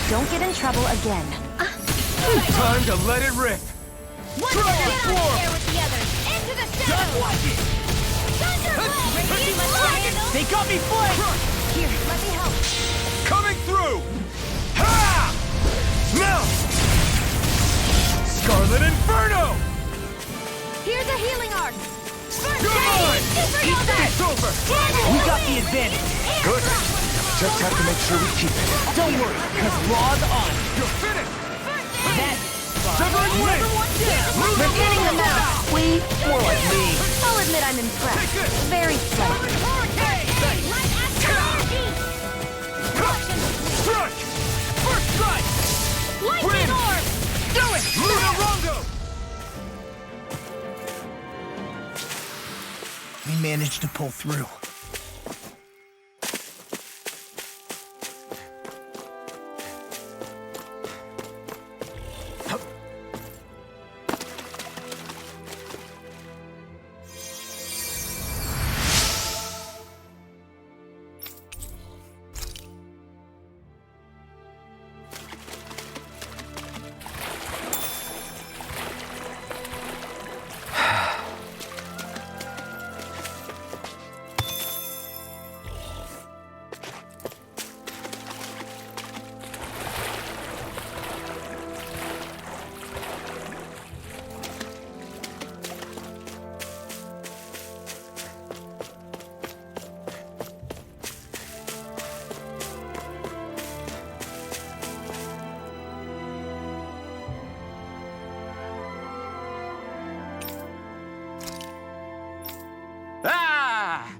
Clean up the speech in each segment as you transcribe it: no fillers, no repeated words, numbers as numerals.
don't get in trouble again. Time to let it rip! Dragon Form! With the others. Into the shadows. They got me flanked! Here, let me help. Coming through! Ha! Now! Scarlet Inferno! Here's a healing arc. Good! It's over! We got the advantage. Good. Just have to make sure we keep it. Don't worry, because Raw's on. You're finished! That's Severing Wing! We're getting them out. We? more like me. I'll admit I'm impressed. Very slightly. Strike! First strike! Lightning orb. Do it! Luna Rongo! We managed to pull through. Ah!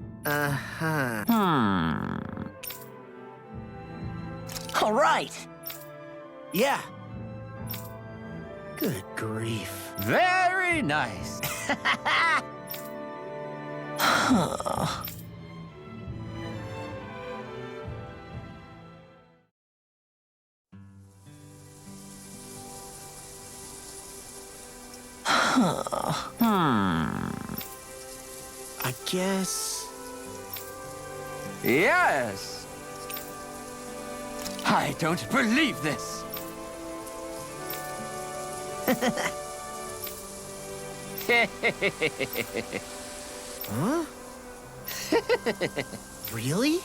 All right. Yeah. Good grief. Very nice. I guess. Yes. I don't believe this. Huh? Really?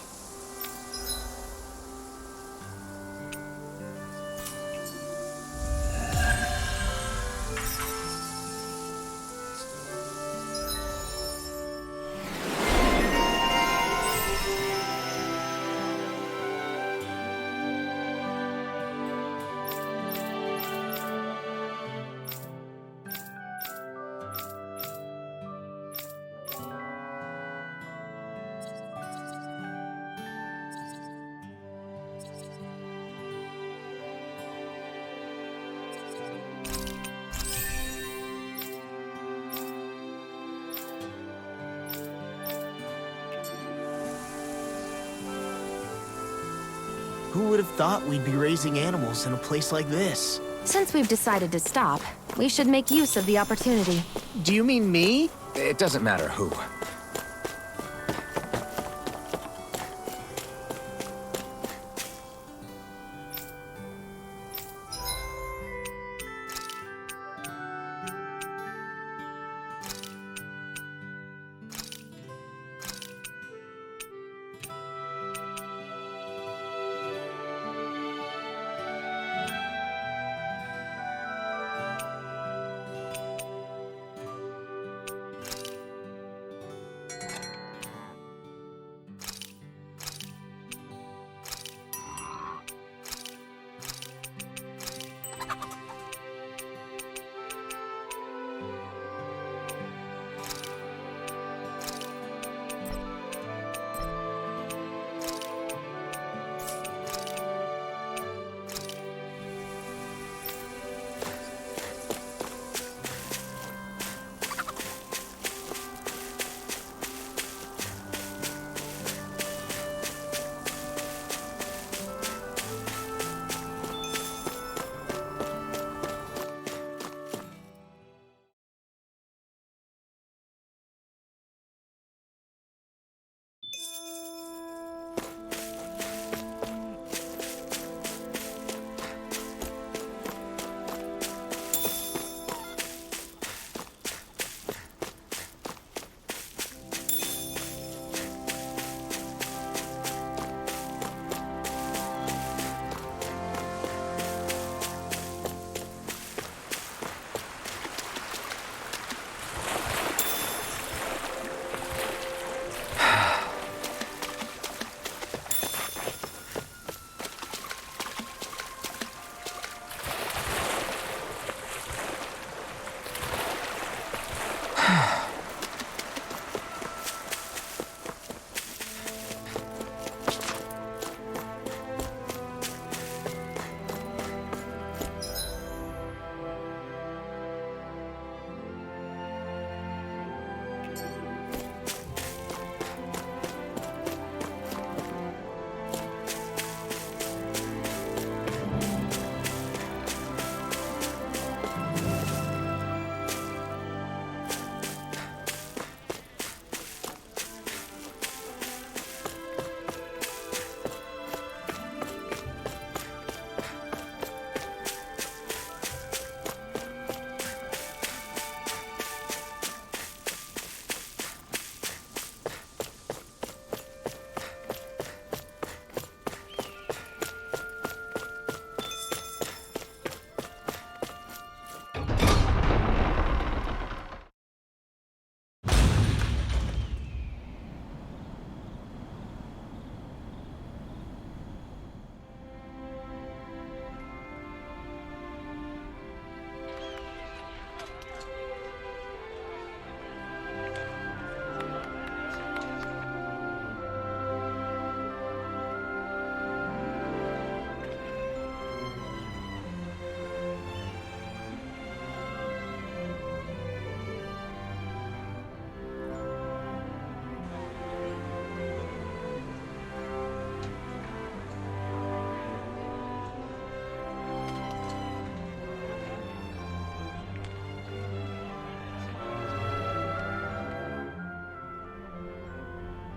Who would have thought we'd be raising animals in a place like this? Since we've decided to stop, we should make use of the opportunity. Do you mean me? It doesn't matter who.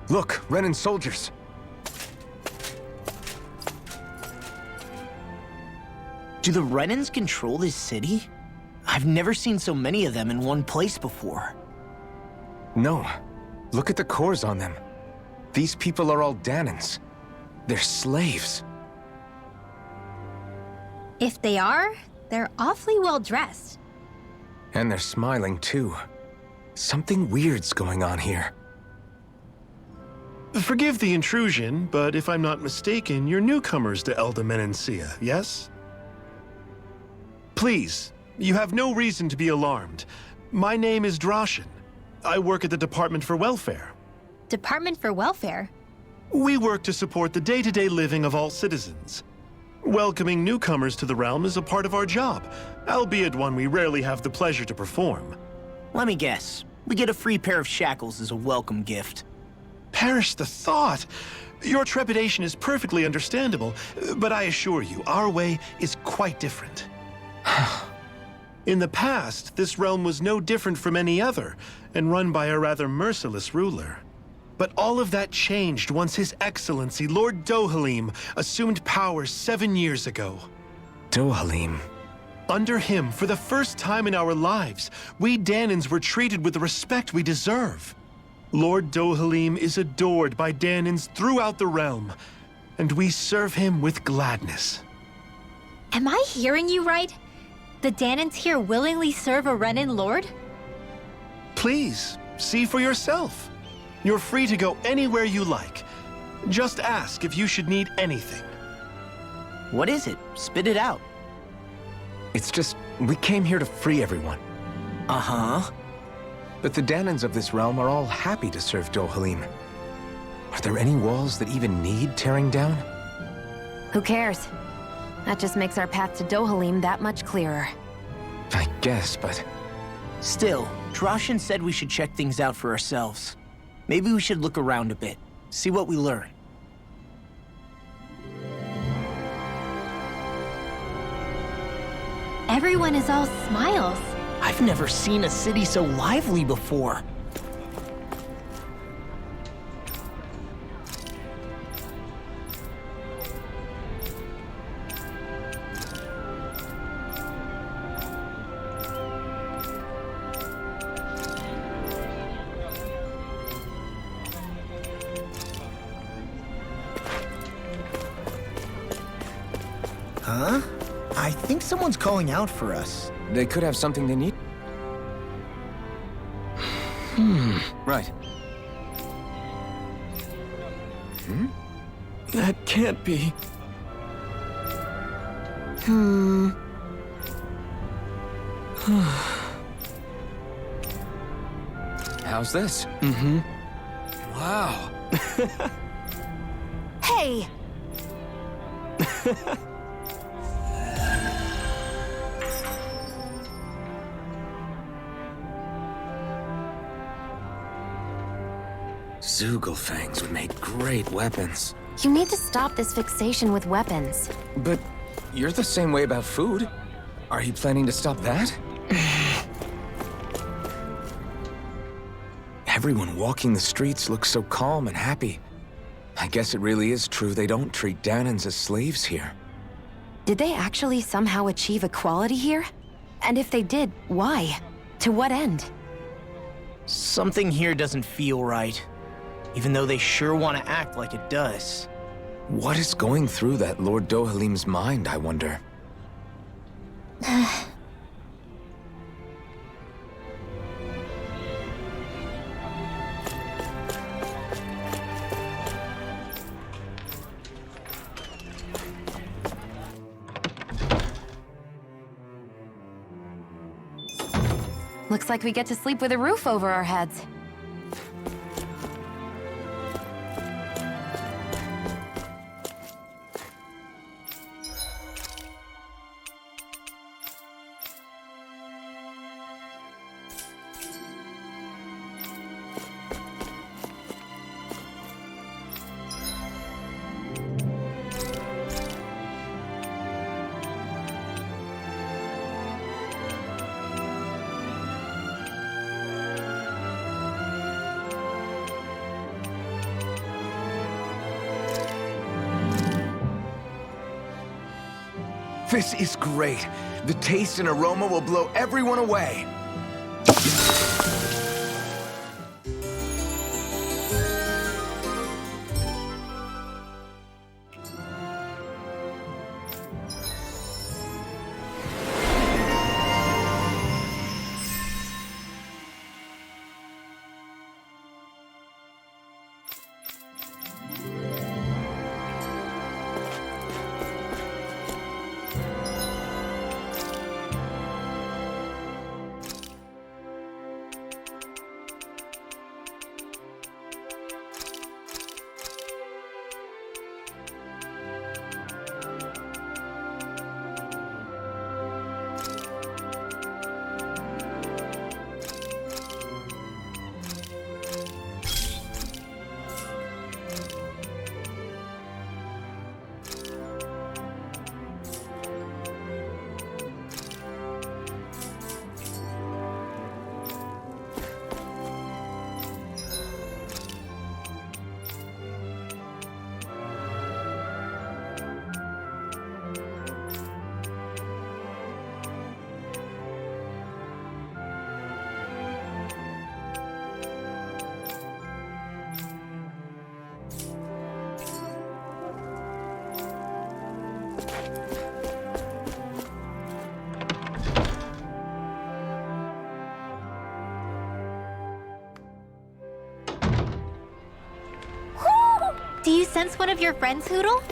Look, Renan soldiers. Do the Renans control this city? I've never seen so many of them in one place before. No. Look at the cores on them. These people are all Danans. They're slaves. If they are, they're awfully well dressed. And they're smiling, too. Something weird's going on here. Forgive the intrusion, but if I'm not mistaken, you're newcomers to Elda Menancia, yes? Please, you have no reason to be alarmed. My name is Droshin. I work at the Department for Welfare. Department for Welfare? We work to support the day-to-day living of all citizens. Welcoming newcomers to the realm is a part of our job, albeit one we rarely have the pleasure to perform. Let me guess. We get a free pair of shackles as a welcome gift. Perish the thought! Your trepidation is perfectly understandable, but I assure you, our way is quite different. In the past, this realm was no different from any other, and run by a rather merciless ruler. But all of that changed once His Excellency, Lord Dohalim, assumed power 7 years ago. Dohalim. Under him, for the first time in our lives, we Danans were treated with the respect we deserve. Lord Dohalim is adored by Danans throughout the realm, and we serve him with gladness. Am I hearing you right? The Danans here willingly serve a Renan lord? Please, see for yourself. You're free to go anywhere you like. Just ask if you should need anything. What is it? Spit it out. It's just, we came here to free everyone. Uh-huh. But the Danans of this realm are all happy to serve Dohalim. Are there any walls that even need tearing down? Who cares? That just makes our path to Dohalim that much clearer. I guess, but... Still, Droshin said we should check things out for ourselves. Maybe we should look around a bit, see what we learn. Everyone is all smiles. I've never seen a city so lively before. Huh? I think someone's calling out for us. They could have something they need. Right. That can't be. How's this? Wow. Hey! Zugelfangs would make great weapons. You need to stop this fixation with weapons. But you're the same way about food. Are you planning to stop that? Everyone walking the streets looks so calm and happy. I guess it really is true they don't treat Danans as slaves here. Did they actually somehow achieve equality here? And if they did, why? To what end? Something here doesn't feel right, even though they sure want to act like it does. What is going through that Lord Dohalim's mind, I wonder? Looks like we get to sleep with a roof over our heads. This is great. The taste and aroma will blow everyone away. Do you sense one of your friends, Hoodle?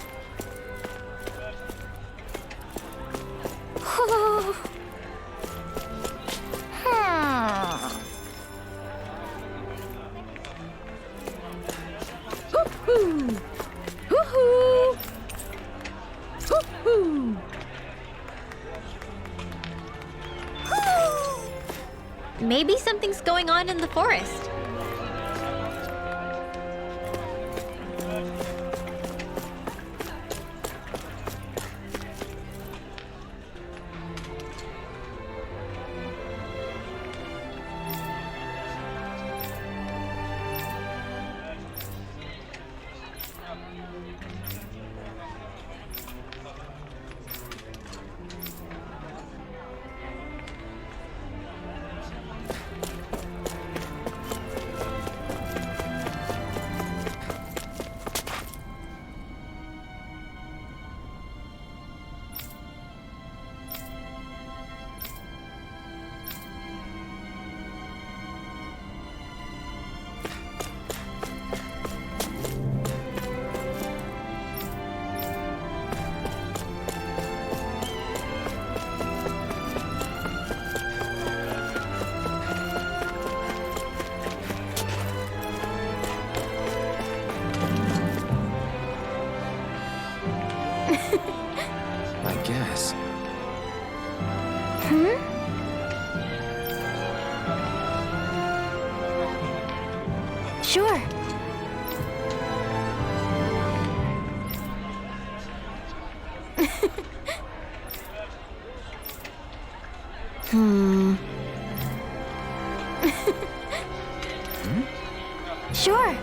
Maybe something's going on in the forest. I guess. Sure. Sure.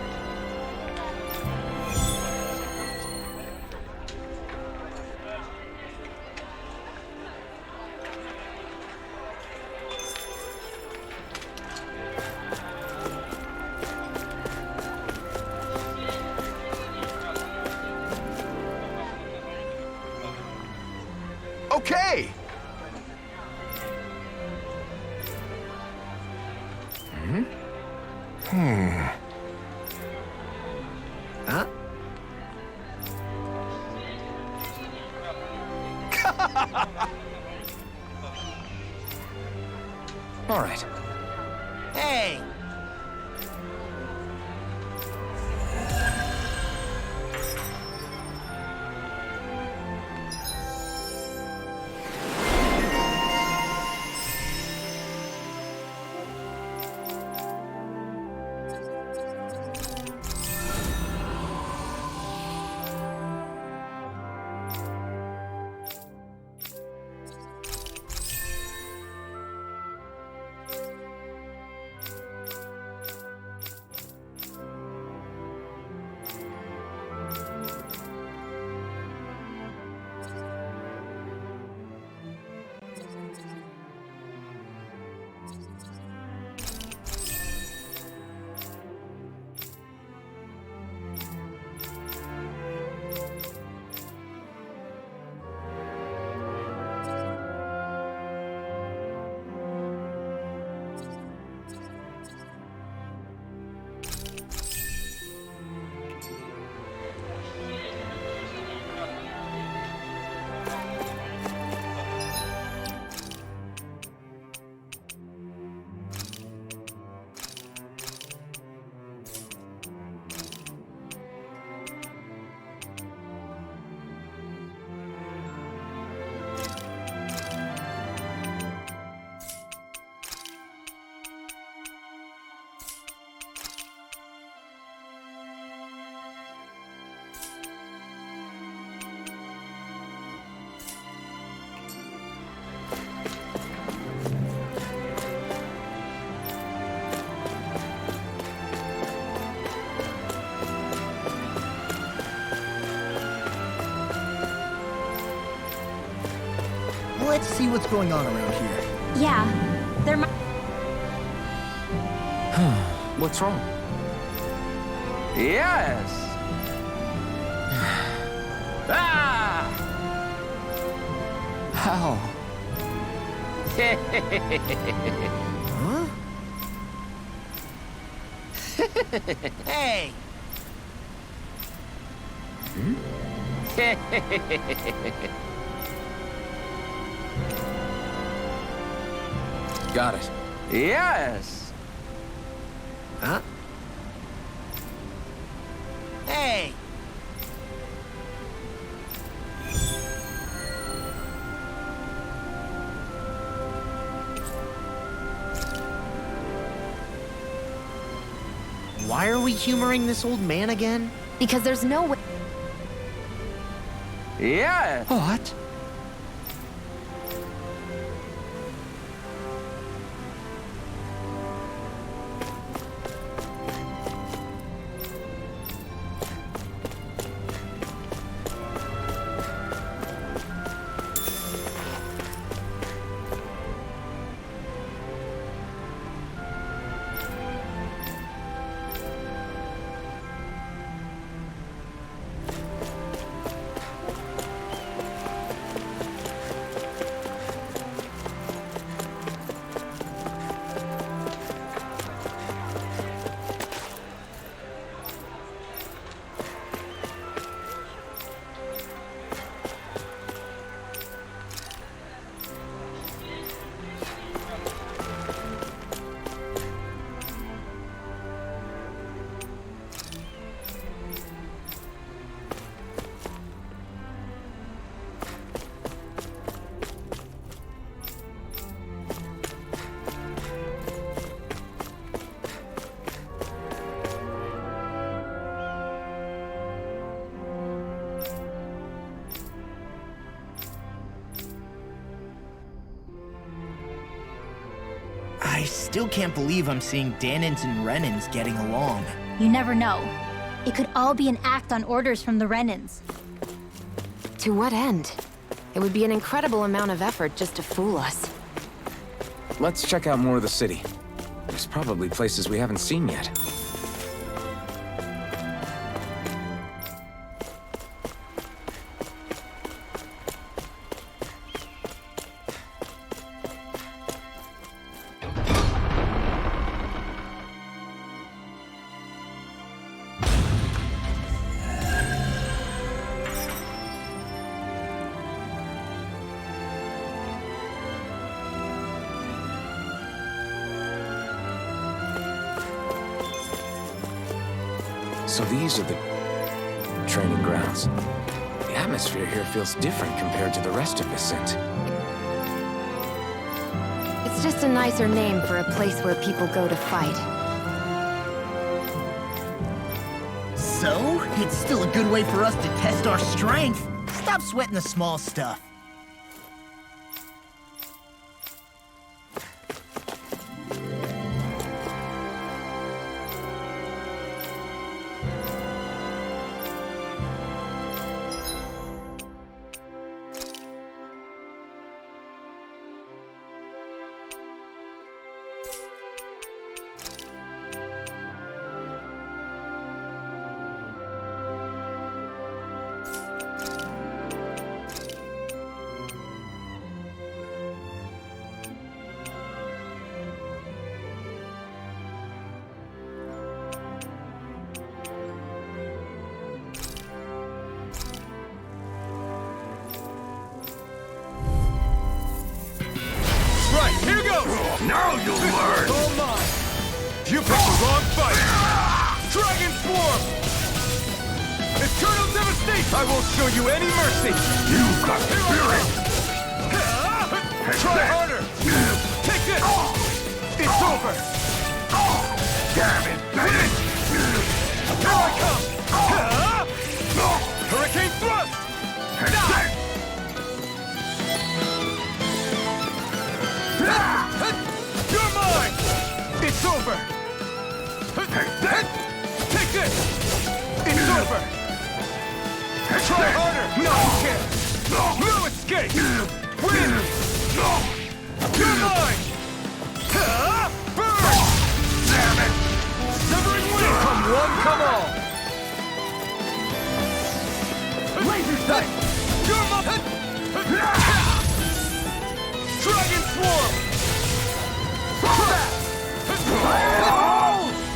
Okay! Huh? All right. Hey! let's see what's going on around here. Yeah, there might. What's wrong? Yes! Ah! How? Huh? Hey! Got it. Yes! Huh? Hey! Why are we humoring this old man again? Because there's no way. Yes! What? I still can't believe I'm seeing Danins and Renins getting along. You never know. It could all be an act on orders from the Renins. To what end? It would be an incredible amount of effort just to fool us. Let's check out more of the city. There's probably places we haven't seen yet. So these are the training grounds. The atmosphere here feels different compared to the rest of Vicent. It's just a nicer name for a place where people go to fight. So, it's still a good way for us to test our strength. Stop sweating the small stuff. Here goes! Now you'll learn! Oh my! You picked the wrong fight! Dragon Swarm! Eternal Devastation! I won't show you any mercy! You've got spirit! Try harder! Take this! It's over! Damn it! Finish! Here I come! Hurricane Thrust! You're mine! It's over! Take this! It's over! Try harder! No, you can't! No escape! Win! You're mine! Burn! Damn it! Severing wind! Come one, come all! Laser sight! You're mine! Dragon swarm!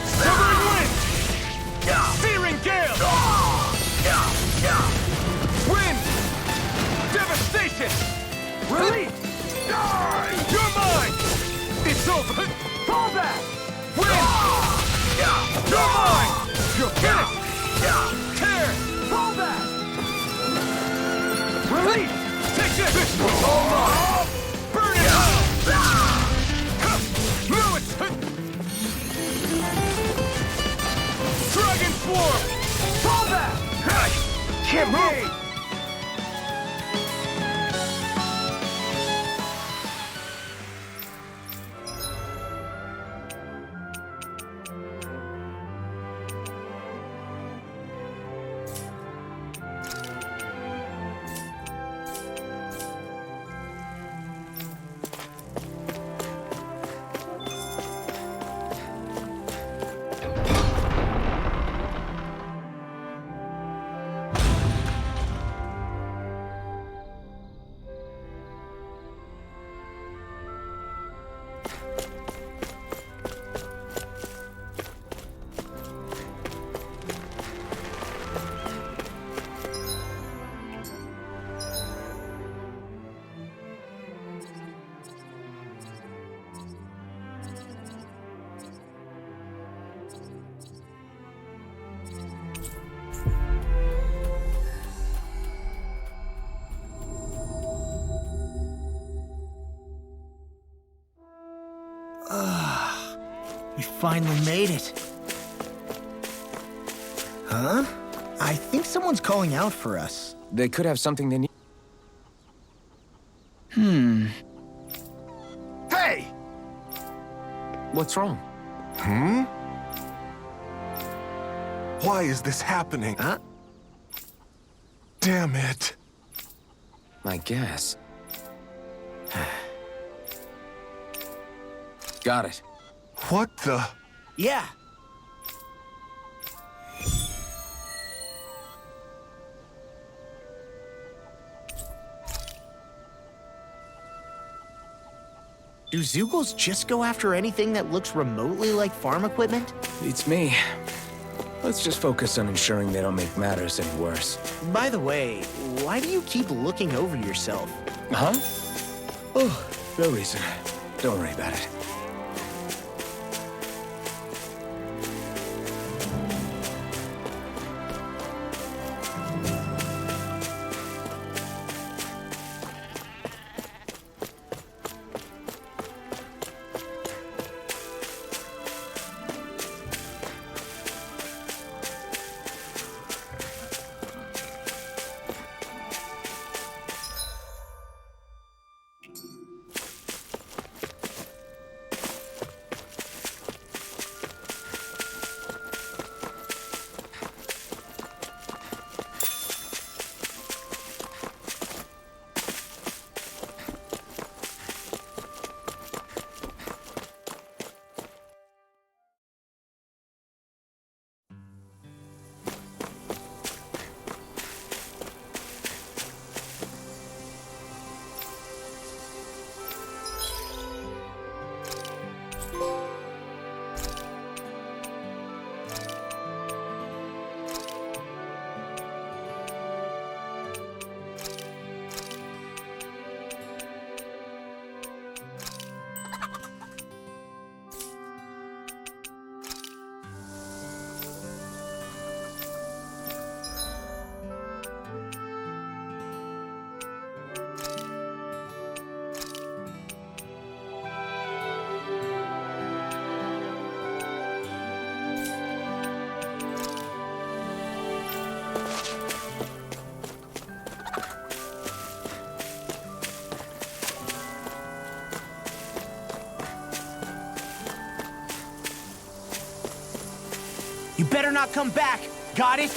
Severing wind! Searing gale! Wind! Devastation! Release! You're mine! It's over! Fall back! Wind! You're mine! You're finished! Tear! Fall back! Release! Take this! This was all mine! Burn it up! No, it's... Dragon swarm! Fall back! Can't move! We finally made it. Huh? I think someone's calling out for us. They could have something they need. Hey! What's wrong? Why is this happening? Huh? Damn it. I guess. Got it. What the? Yeah. Do Zeugles just go after anything that looks remotely like farm equipment? It's me. Let's just focus on ensuring they don't make matters any worse. By the way, why do you keep looking over yourself? Huh? Oh, no reason. Don't worry about it. You better not come back. Got it?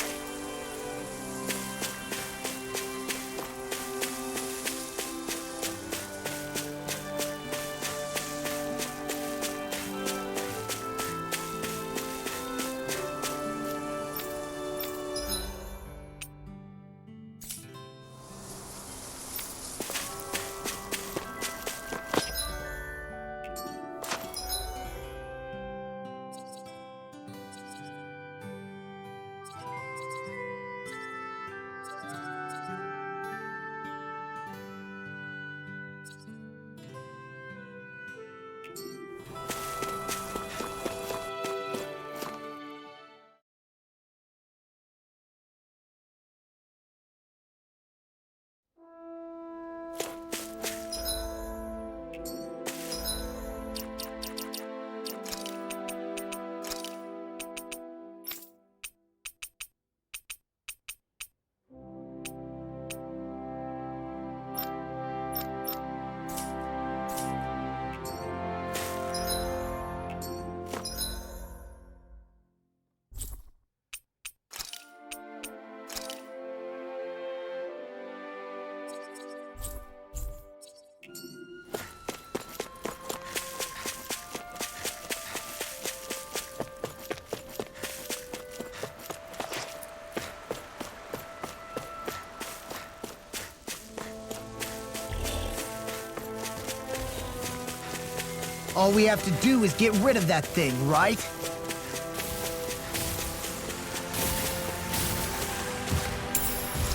All we have to do is get rid of that thing, right?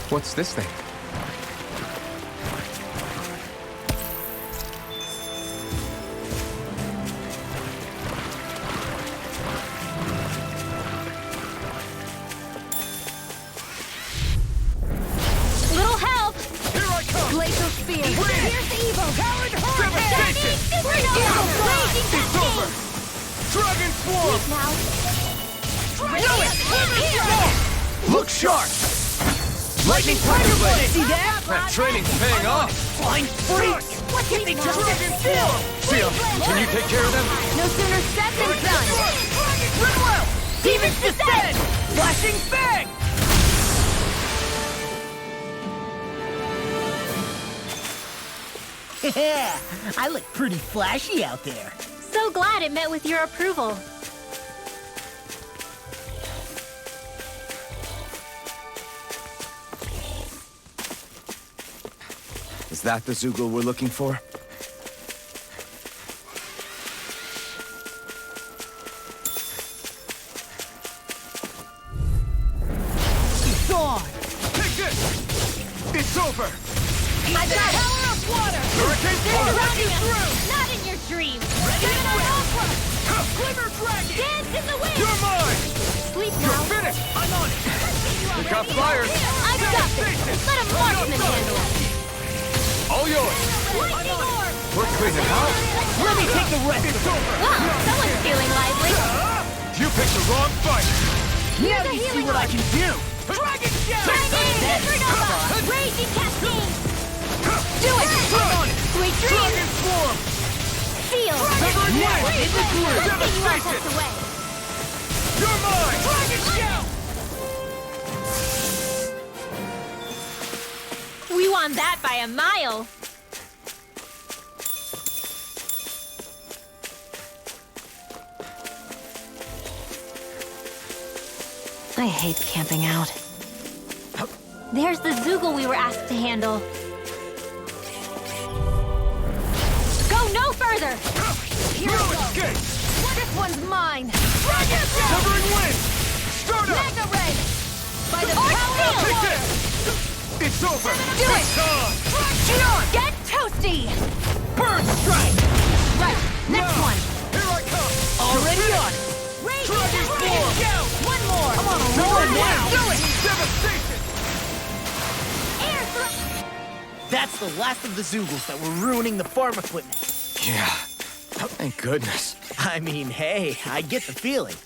What's this thing? Little help! Here I come! Glacial Spear! Here's the evil! Devastation! It's over! Dragon Swarm! Look sharp! Lightning Thunder Blade! See that? That training's paying off! Flying freaks! What's it now? Dragon Swarm! Seal, can you take care of them? No sooner said than done! Ridwell! Demons descend! Flashing Fang! Yeah, I look pretty flashy out there. So glad it met with your approval. Is that the Zoogle we're looking for? It's gone! Take this! It's over! I got power of water! Hurricane Swarm! Not in your dreams! Glimmer Dragon! Dance in the wind! You're mine! Sleep You're now! finished! I'm on it! We got flyers! I've got this! Let a marksman handle it! All yours! Lightning orb! We're cleaning house. Let me take the rest! It's over! Wow, someone's feeling lively! You picked the wrong fight! Now you see what I can do! Dragon Shell! Dragon Supernova! Raging Cascade! Do it! On it! Sweet Dragon dreams! Swarm! Feel! Now, in the groove! Let's get you all Devastation! tucked away! You're mine! Dragon Shell! We won that by a mile! I hate camping out. There's the Zoogle we were asked to handle. Go no further! No escape! This one's mine! Severing Wind! Start up! Mega Ray! By the Arc power Seal! Take this! It's over! Do it! It's on! Get toasty! Burn strike! Right, next Now, one! Here I come! Already on it! Dragon Swarm! One more! I'm on a roll now! Do it! Devastation! Air thrust! That's the last of the Zoogles that were ruining the farm equipment. Yeah. Thank goodness. I mean, hey, I get the feeling.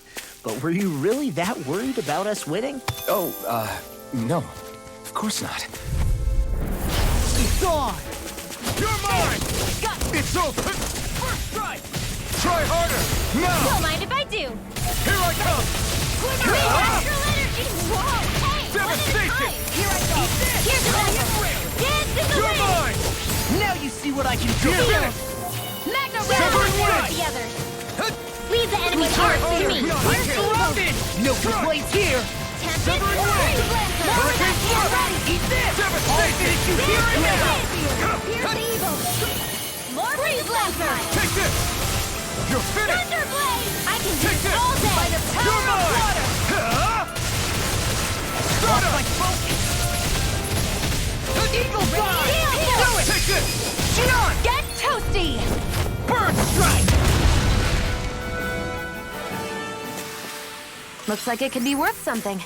But were you really that worried about us winning? Oh, no. Of course not. It's gone! You're mine! It's over! First strike! Try harder! Now! Don't mind if I do! Here I come! Natural energy! Whoa! Hey! Devastation! Here I go! Here's the Dance in the You're wind! mine! Now you see what I can do! Magna Severing Wind! the others! Leave the enemy heart to me! I Here's can't the No complaints here! Tempest! Severing Wind! Hurricane Swarm! Eat this! Devastation! You hear it now! Here's the evil! More Breeze Lancer! Take this! You're finished! Thunderblade! I can do Take this this! all day! By the You're power of mine! water! Start up! Eagle Heal! Do it! Take this! Get toasty! Burn strike! Looks like it could be worth something.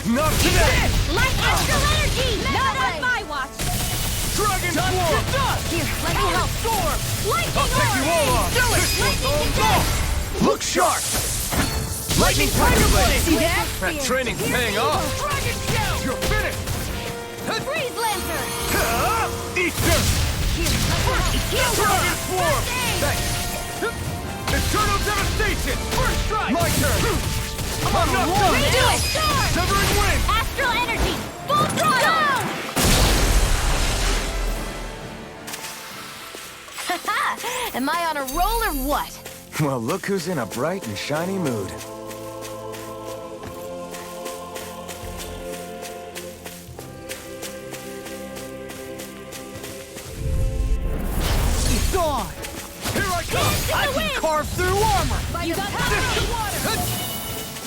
Not today! Light astral energy! Not on my watch! Dragon Swarm! Here, let me help! Storm! Lightning I'll take you all off! Do it! This one's Lightning all attack! gone! Look sharp! Lightning Tiger Blade! See that? That training's paying off! Dragon Shout! You're finished! Freeze Lantern! Easter! Here, let me help! Dragon Swarm! Thanks! Eternal Devastation! First strike! My turn! I'm not done! Do it! Storm! Severing Wind! Astral energy! Full throttle! Haha! Am I on a roll or what? Well, look who's in a bright and shiny mood. He's gone! Here I come! I can carve through armor! You got power in water!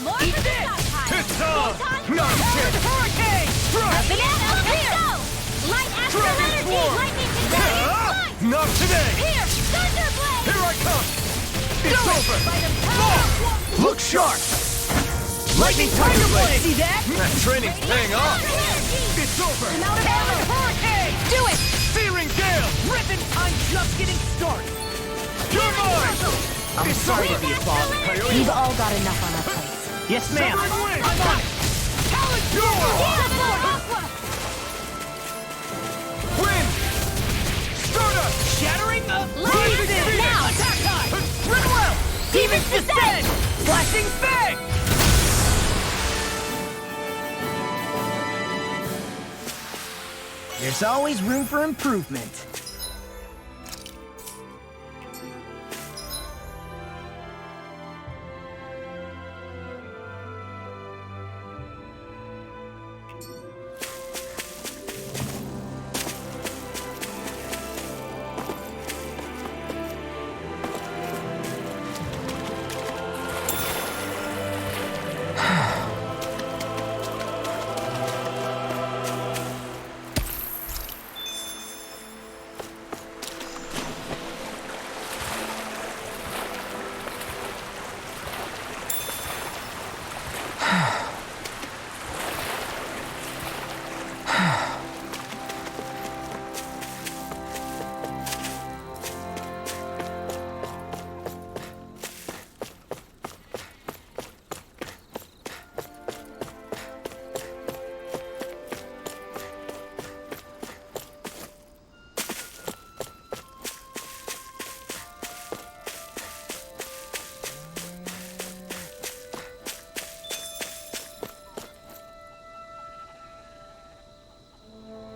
More for the stockpile! It's on! Photon Not Storm! yet! Hurricane! Thrust! Banana, let's go! Light astral Dragon energy! Swarm! Lightning contagion! Not today! Here! Thunderblade! Here I come! It's over! By the power of water! Look sharp! Lightning Tiger Blade! See that? That training's paying off! Energy! It's over! I'm out of ammo! Hurricane! Do it! Searing Gale! Ribbon, I'm just getting started! You're mine! I'm sorry to be a bother. We've all got enough on our plates. Yes, ma'am. Severing Wind! I'm on it. Talon Duel! Aqua! Wind! Stardust! Shattering the Rising pieces! Phoenix! Now! Attack time! Run well! Demons descend! Flashing Fang! There's always room for improvement.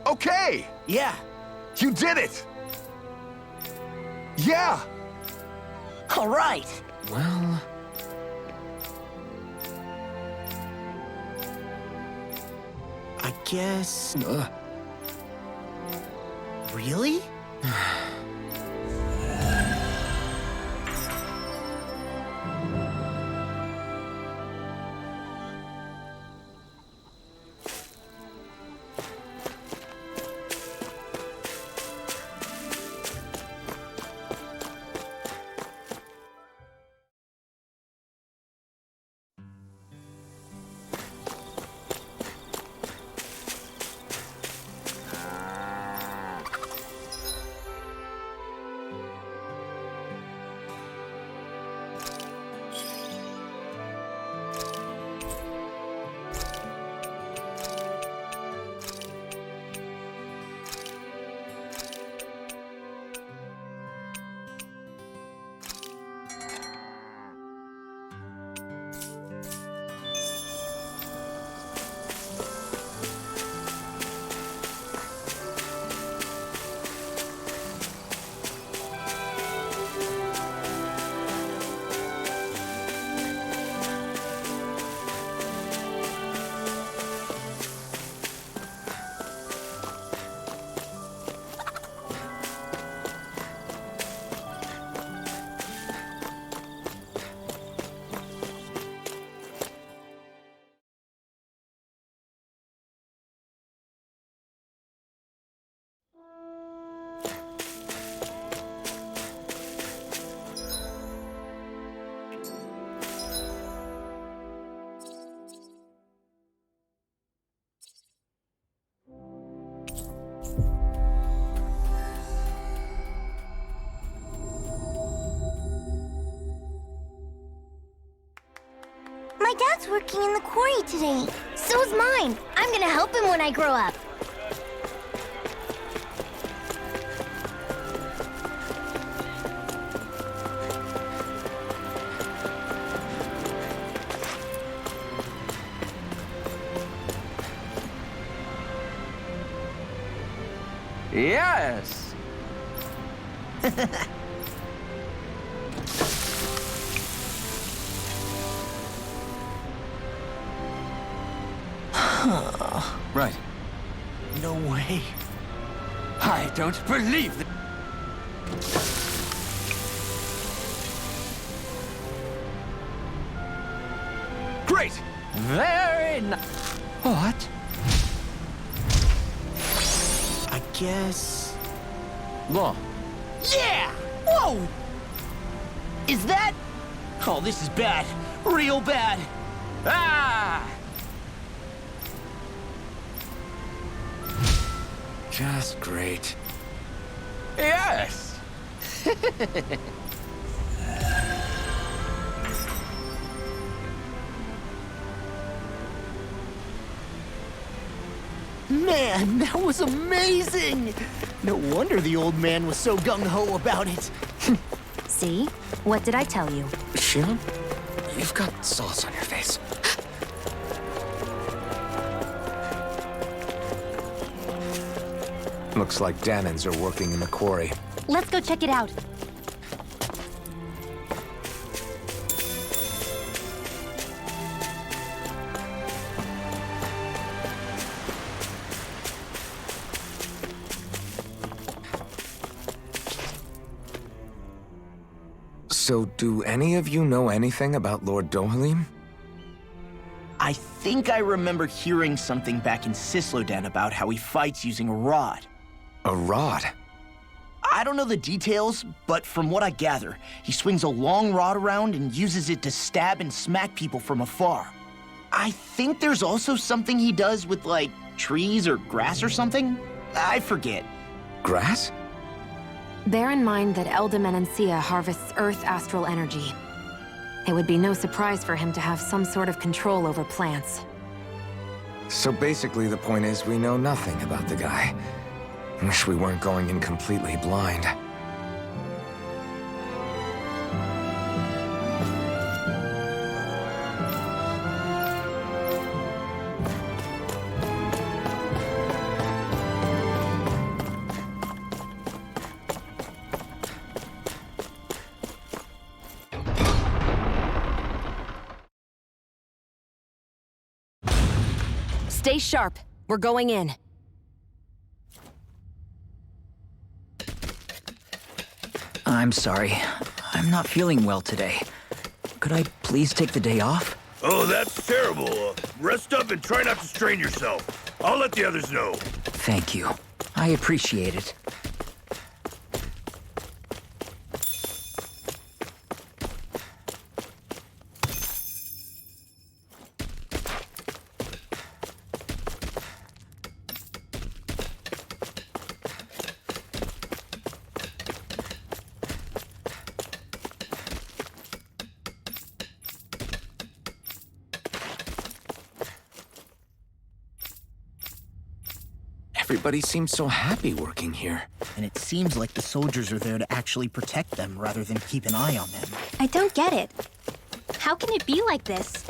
Okay! Yeah. You did it! Yeah! All right. Well, I guess... Really? dad's working in the quarry today. So's mine. I'm gonna help him when I grow up. Yes. Right. No way. I don't believe it. Great! Very nice. What? I guess... Law. Yeah! Whoa! Is that... Oh, this is bad. Real bad. Ah! Just great. Yes. Man, that was amazing! No wonder the old man was so gung-ho about it. See? What did I tell you? Shion, you've got sauce on your face. Looks like Danans are working in the quarry. Let's go check it out. So, do any of you know anything about Lord Dohalim? I think I remember hearing something back in Sislodan about how he fights using a rod. A rod? I don't know the details, but from what I gather, he swings a long rod around and uses it to stab and smack people from afar. I think there's also something he does with, like, trees or grass or something? I forget. Grass? Bear in mind that Elda Menancia harvests Earth astral energy. It would be no surprise for him to have some sort of control over plants. So basically the point is we know nothing about the guy. Wish we weren't going in completely blind. Stay sharp. We're going in. I'm sorry. I'm not feeling well today. Could I please take the day off? Oh, that's terrible. Rest up and try not to strain yourself. I'll let the others know. Thank you. I appreciate it. Everybody seems so happy working here. And it seems like the soldiers are there to actually protect them rather than keep an eye on them. I don't get it. How can it be like this?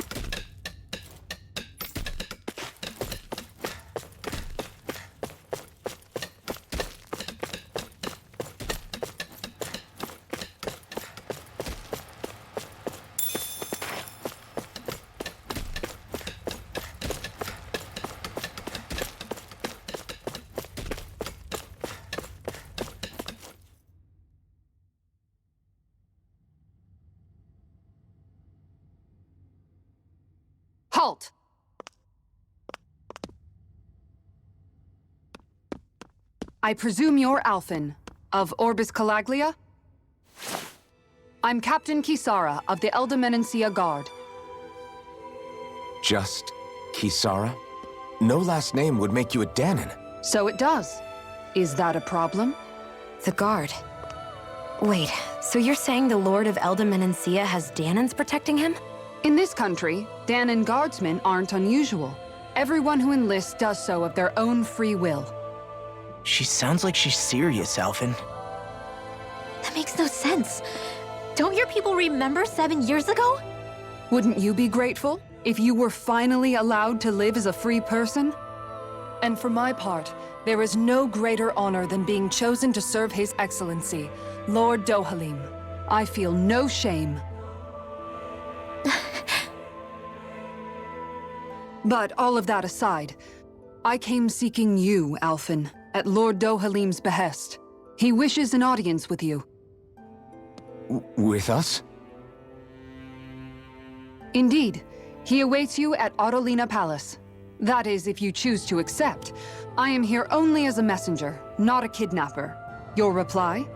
Halt! I presume you're Alphen, of Orbis Calaglia? I'm Captain Kisara of the Elda Menancia Guard. Just Kisara? No last name would make you a Danan. So it does. Is that a problem? The guard. Wait, so you're saying the Lord of Elda Menancia has Danans protecting him? In this country, Danon guardsmen aren't unusual. Everyone who enlists does so of their own free will. She sounds like she's serious, Alphen. That makes no sense. Don't your people remember 7 years ago? Wouldn't you be grateful if you were finally allowed to live as a free person? And for my part, there is no greater honor than being chosen to serve His Excellency, Lord Dohalim. I feel no shame. But all of that aside, I came seeking you, Alphen, at Lord Dohalim's behest. He wishes an audience with you. With us? Indeed. He awaits you at Autolina Palace. That is, if you choose to accept. I am here only as a messenger, not a kidnapper. Your reply?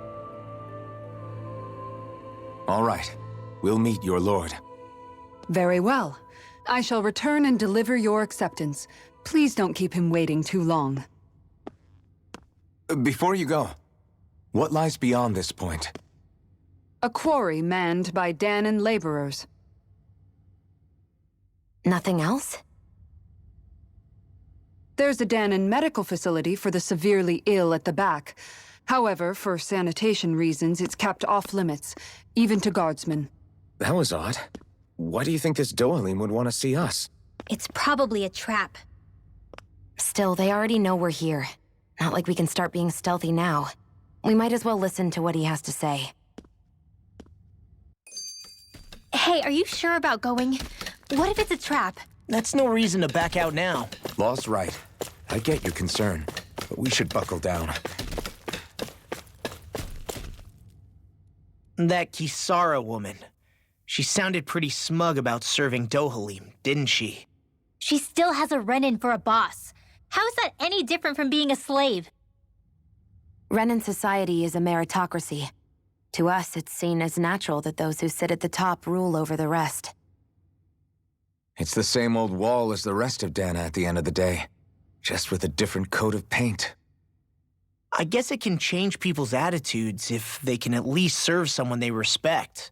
All right. We'll meet your lord. Very well. I shall return and deliver your acceptance. Please don't keep him waiting too long. Before you go, what lies beyond this point? A quarry manned by Danon laborers. Nothing else? There's a Danon medical facility for the severely ill at the back. However, for sanitation reasons, it's kept off limits, even to guardsmen. That was odd. Why do you think this Dohalim would want to see us? It's probably a trap. Still, they already know we're here. Not like we can start being stealthy now. We might as well listen to what he has to say. Hey, are you sure about going? What if it's a trap? That's no reason to back out now. Law's right. I get your concern, but we should buckle down. That Kisara woman. She sounded pretty smug about serving Dohalim, didn't she? She still has a Renin for a boss. How is that any different from being a slave? Renin society is a meritocracy. To us, it's seen as natural that those who sit at the top rule over the rest. It's the same old wall as the rest of Dana at the end of the day, just with a different coat of paint. I guess it can change people's attitudes if they can at least serve someone they respect.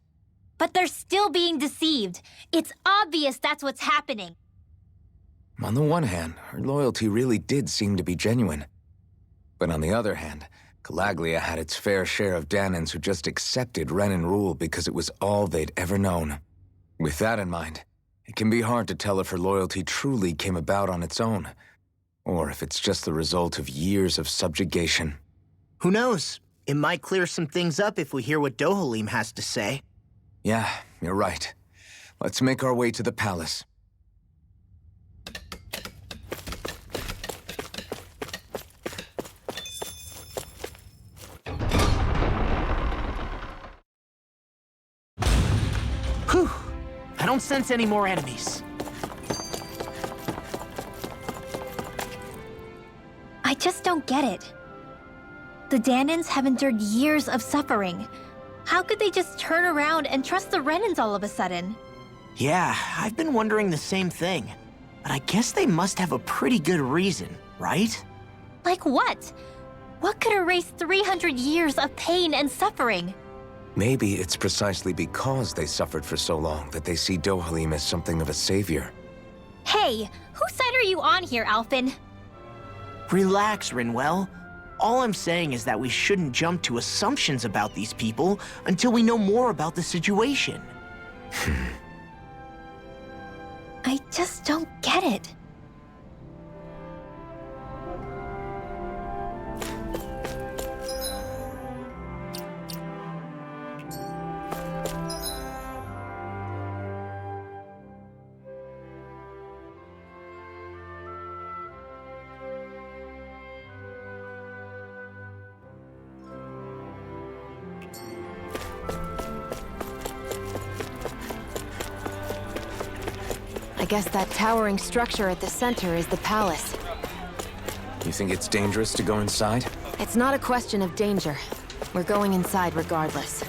But they're still being deceived. It's obvious that's what's happening. On the one hand, her loyalty really did seem to be genuine. But on the other hand, Calaglia had its fair share of Danons who just accepted Renin rule because it was all they'd ever known. With that in mind, it can be hard to tell if her loyalty truly came about on its own, or if it's just the result of years of subjugation. Who knows? It might clear some things up if we hear what Dohalim has to say. Yeah, you're right. Let's make our way to the palace. Whew! I don't sense any more enemies. I just don't get it. The Danons have endured years of suffering. How could they just turn around and trust the Renins all of a sudden? Yeah, I've been wondering the same thing. But I guess they must have a pretty good reason, right? Like what? What could erase 300 years of pain and suffering? Maybe it's precisely because they suffered for so long that they see Dohalim as something of a savior. Hey, whose side are you on here, Alphen? Relax, Rinwell. All I'm saying is that we shouldn't jump to assumptions about these people until we know more about the situation. I just don't get it. I guess that towering structure at the center is the palace. You think it's dangerous to go inside? It's not a question of danger. We're going inside regardless.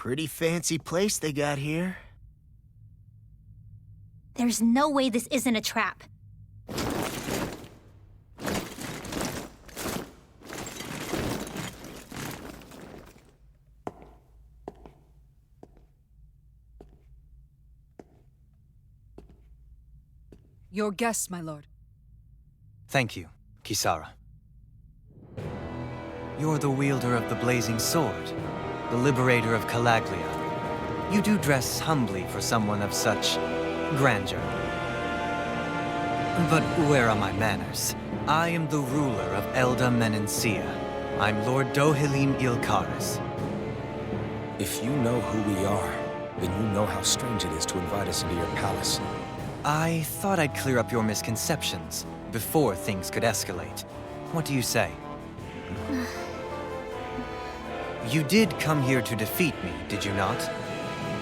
Pretty fancy place they got here. There's no way this isn't a trap. Your guests, my lord. Thank you, Kisara. You're the wielder of the blazing sword, the liberator of Calaglia. You do dress humbly for someone of such grandeur. But where are my manners? I am the ruler of Elda Menencia. I'm Lord Dohilim Ilkaris. If you know who we are, then you know how strange it is to invite us into your palace. I thought I'd clear up your misconceptions before things could escalate. What do you say? You did come here to defeat me, did you not?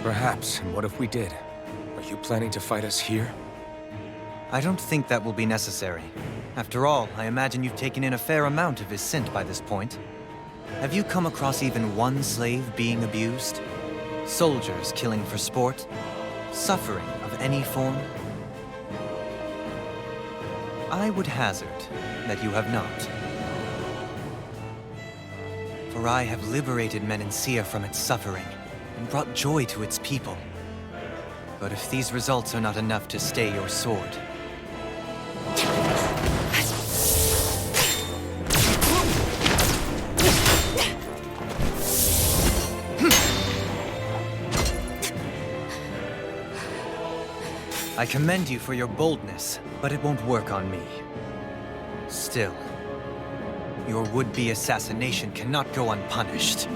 Perhaps, and what if we did? Are you planning to fight us here? I don't think that will be necessary. After all, I imagine you've taken in a fair amount of his scent by this point. Have you come across even one slave being abused? Soldiers killing for sport? Suffering of any form? I would hazard that you have not. For I have liberated Menencia from its suffering and brought joy to its people. But if these results are not enough to stay your sword, I commend you for your boldness, but it won't work on me. Still, your would-be assassination cannot go unpunished.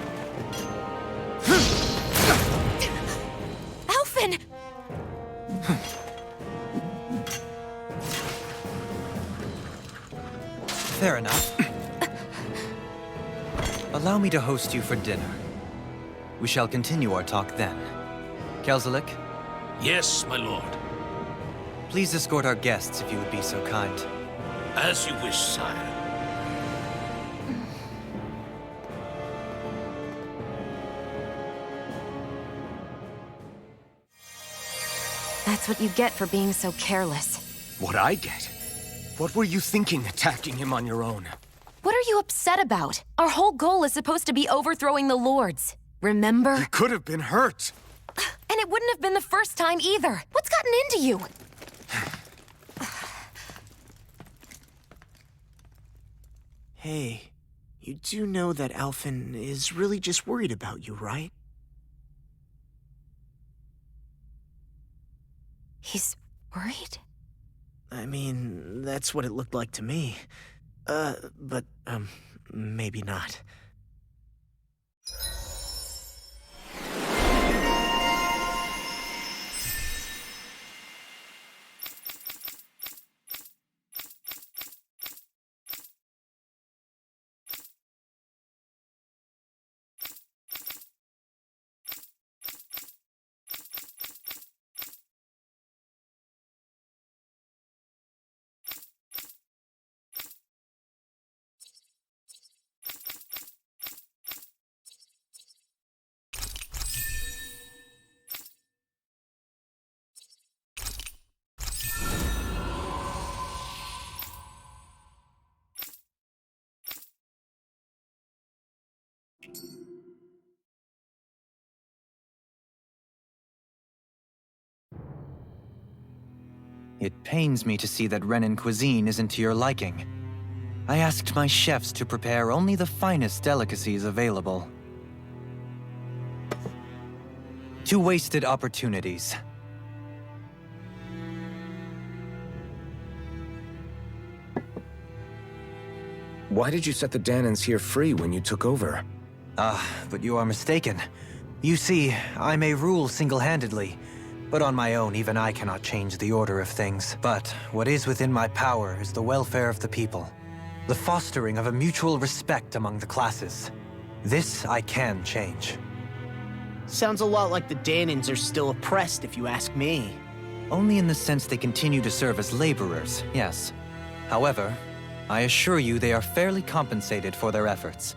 Alphen! Fair enough. Allow me to host you for dinner. We shall continue our talk then. Kelzelik, Yes, my lord. please escort our guests if you would be so kind. As you wish, sire. That's what you get for being so careless. What I get? What were you thinking attacking him on your own? What are you upset about? Our whole goal is supposed to be overthrowing the Lords. Remember? He could have been hurt. And it wouldn't have been the first time either. What's gotten into you? Hey, you do know that Alphen is really just worried about you, right? He's worried? I mean, that's what it looked like to me. But maybe not. It pains me to see that Renan cuisine isn't to your liking. I asked my chefs to prepare only the finest delicacies available. 2 wasted opportunities. Why did you set the Danans here free when you took over? But you are mistaken. You see, I may rule single-handedly, but on my own, even I cannot change the order of things. But what is within my power is the welfare of the people, the fostering of a mutual respect among the classes. This I can change. Sounds a lot like the Danans are still oppressed, if you ask me. Only in the sense they continue to serve as laborers, yes. However, I assure you they are fairly compensated for their efforts.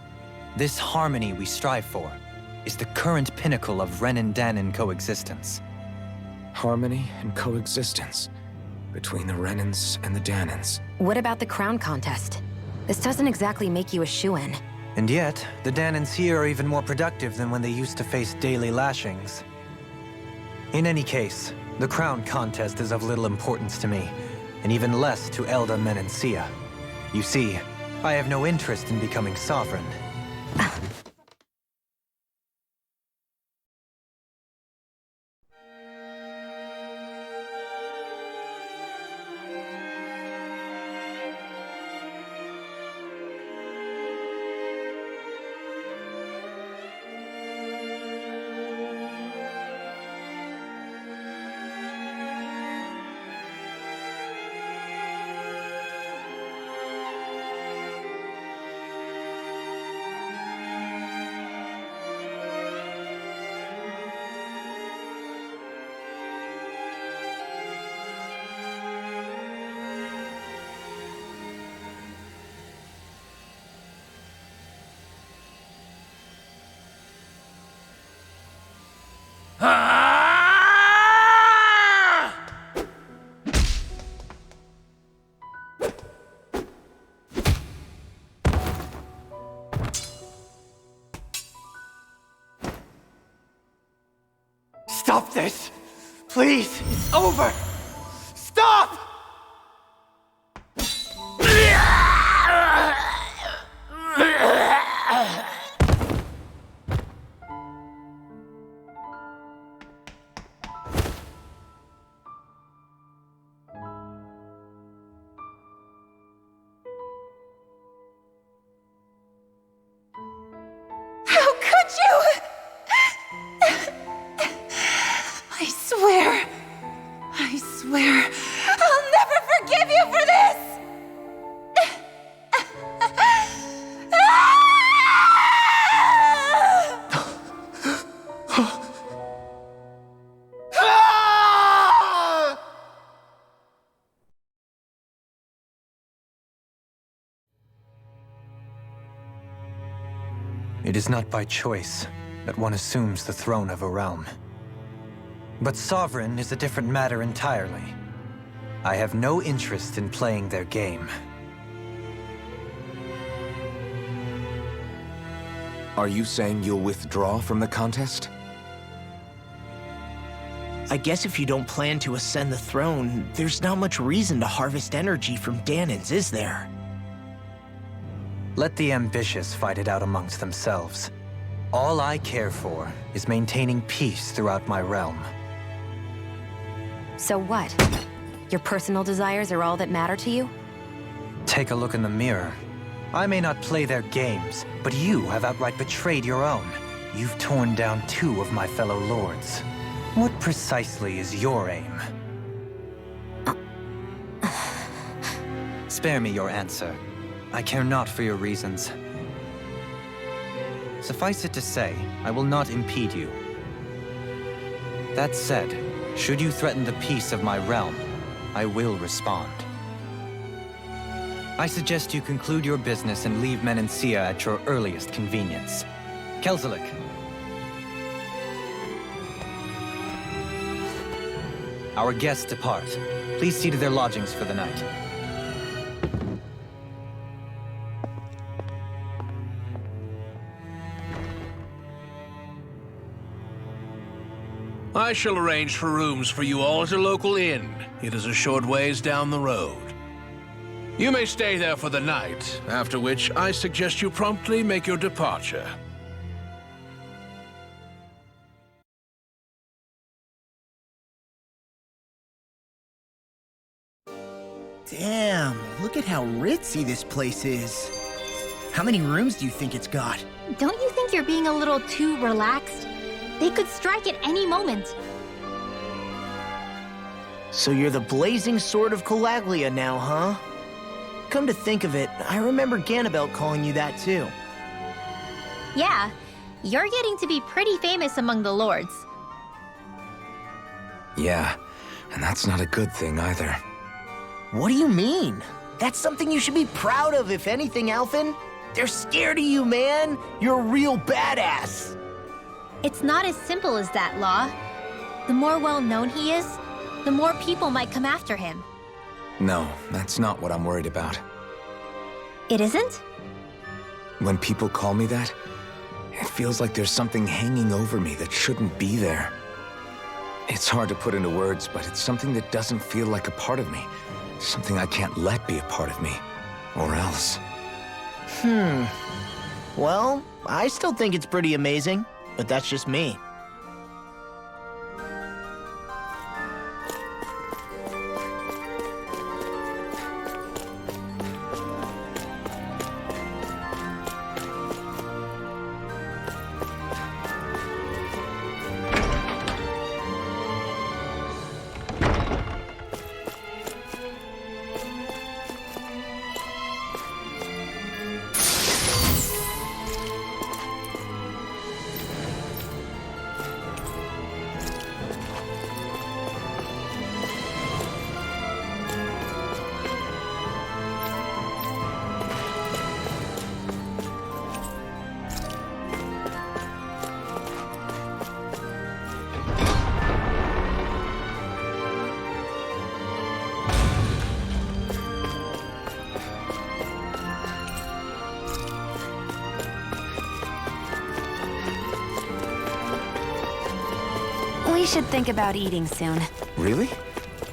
This harmony we strive for, is the current pinnacle of Renin-Danin coexistence. Harmony and coexistence between the Renins and the Danins. What about the crown contest? This doesn't exactly make you a shoo-in. And yet, the Danins here are even more productive than when they used to face daily lashings. In any case, the crown contest is of little importance to me, and even less to Elda Menencia. You see, I have no interest in becoming sovereign. Stop this! Please! It's over! Stop! How could you? I swear, I'll never forgive you for this! It is not by choice that one assumes the throne of a realm. But sovereign is a different matter entirely. I have no interest in playing their game. Are you saying you'll withdraw from the contest? I guess if you don't plan to ascend the throne, there's not much reason to harvest energy from Danins, is there? Let the ambitious fight it out amongst themselves. All I care for is maintaining peace throughout my realm. So what? Your personal desires are all that matter to you? Take a look in the mirror. I may not play their games, but you have outright betrayed your own. You've torn down 2 of my fellow lords. What precisely is your aim? Spare me your answer. I care not for your reasons. Suffice it to say, I will not impede you. That said, should you threaten the peace of my realm, I will respond. I suggest you conclude your business and leave Menencia at your earliest convenience. Kelzelik. Our guests depart. Please see to their lodgings for the night. I shall arrange for rooms for you all at a local inn. It is a short ways down the road. You may stay there for the night, after which I suggest you promptly make your departure. Damn, look at how ritzy this place is. How many rooms do you think it's got? Don't you think you're being a little too relaxed? They could strike at any moment. So you're the blazing sword of Calaglia now, huh? Come to think of it, I remember Ganabelt calling you that too. Yeah, you're getting to be pretty famous among the lords. Yeah, and that's not a good thing either. What do you mean? That's something you should be proud of, if anything, Alphen. They're scared of you, man. You're a real badass. It's not as simple as that, Law. The more well-known he is, the more people might come after him. No, that's not what I'm worried about. It isn't? When people call me that, it feels like there's something hanging over me that shouldn't be there. It's hard to put into words, but it's something that doesn't feel like a part of me. Something I can't let be a part of me. Or else. Well, I still think it's pretty amazing, but that's just me. We should think about eating soon. Really?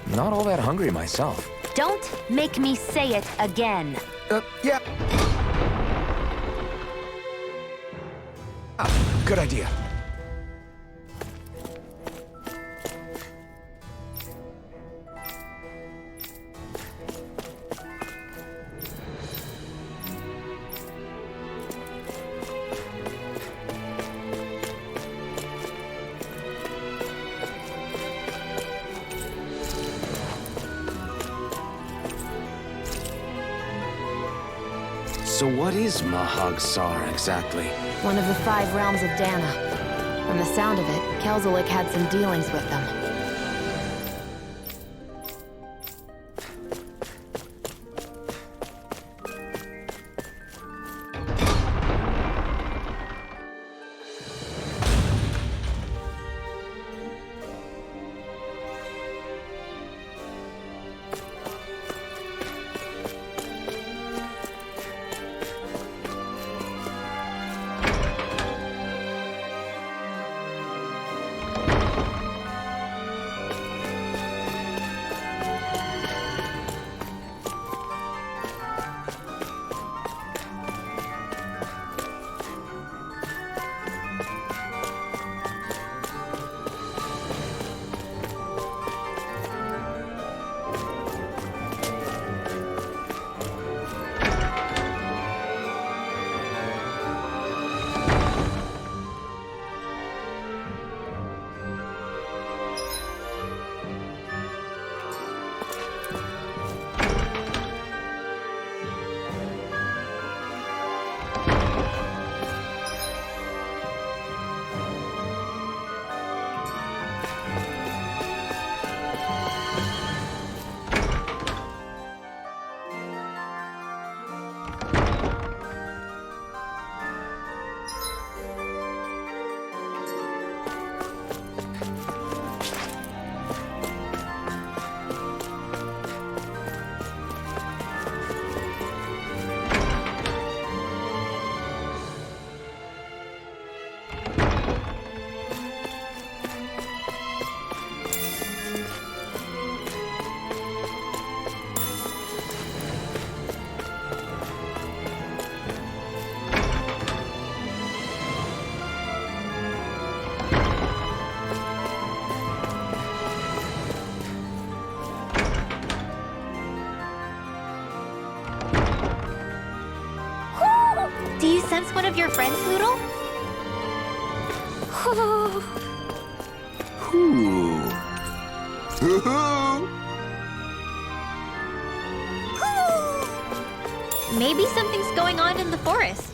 Not all that hungry myself. Don't make me say it again. Yeah. Good idea. So what is Mahag Sar exactly? One of the 5 realms of Dana. From the sound of it, Kelzelik had some dealings with them. Do you sense one of your friends, Noodle? Maybe something's going on in the forest.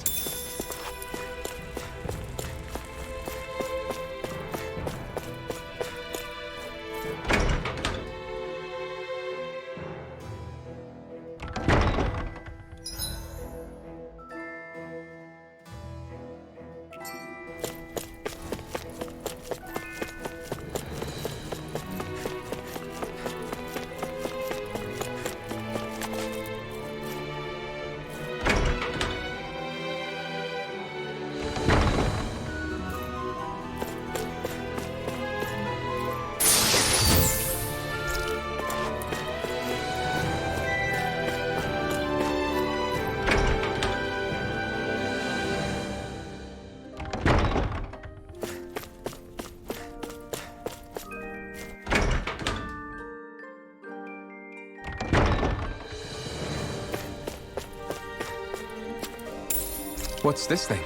What's this thing?